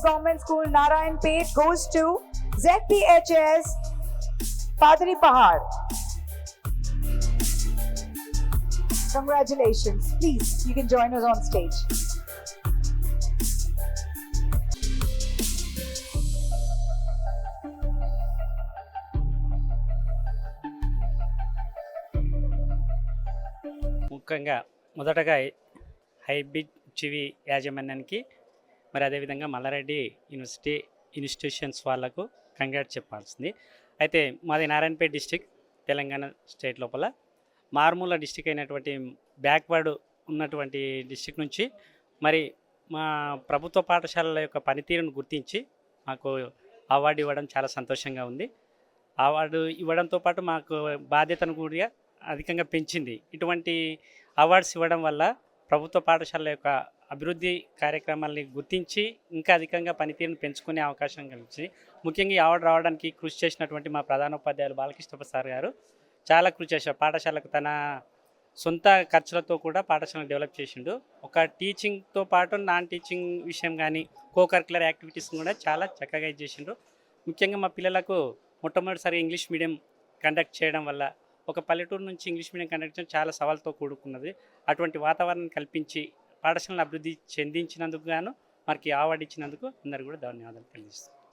Government School, Narayanpet, goes to ZPHS, Padri Pahad. Congratulations. Please, you can join us on stage. ముఖ్యంగా మొదటగా hybrid చివి యాజమాన్యానికి మరి అదేవిధంగా Mallareddy institutions వాళ్ళకు కంగ్రాట్స్ చెప్పాల్సింది. అయితే మాది నారాయణపేట డిస్టిక్, తెలంగాణ స్టేట్ లోపల మారుమూల డిస్టిక్ అయినటువంటి బ్యాక్వర్డ్ ఉన్నటువంటి డిస్టిక్ నుంచి మరి మా ప్రభుత్వ పాఠశాలల యొక్క పనితీరును గుర్తించి మాకు అవార్డు ఇవ్వడం చాలా సంతోషంగా ఉంది. అవార్డు ఇవ్వడంతో పాటు మాకు బాధ్యతను కూడా అధికంగా పెంచింది. ఇటువంటి అవార్డ్స్ ఇవ్వడం వల్ల ప్రభుత్వ పాఠశాలల యొక్క అభివృద్ధి కార్యక్రమాలని గుర్తించి ఇంకా అధికంగా పనితీరును పెంచుకునే అవకాశం కలిగించింది. ముఖ్యంగా ఈ అవార్డు రావడానికి కృషి చేసినటువంటి మా ప్రధానోపాధ్యాయులు బాలకృష్ణ సార్ గారు చాలా కృషి చేశారు. పాఠశాలకు తన సొంత ఖర్చులతో కూడా పాఠశాలను డెవలప్ చేసిండు. ఒక టీచింగ్తో పాటు నాన్ టీచింగ్ విషయం కానీ కరిక్యులర్ యాక్టివిటీస్ కూడా చాలా చక్కగా చేసిండ్రు. ముఖ్యంగా మా పిల్లలకు మొట్టమొదటిసారి ఇంగ్లీష్ మీడియం కండక్ట్ చేయడం వల్ల ఒక పల్లెటూరు నుంచి ఇంగ్లీష్ మీడియం కండక్ట్ చేయడం చాలా సవాల్తో కూడుకున్నది. అటువంటి వాతావరణం కల్పించి పాఠశాలను అభివృద్ధి చెందించినందుకు గాను మనకి అవార్డు ఇచ్చినందుకు అందరూ కూడా ధన్యవాదాలు తెలియజేస్తాను.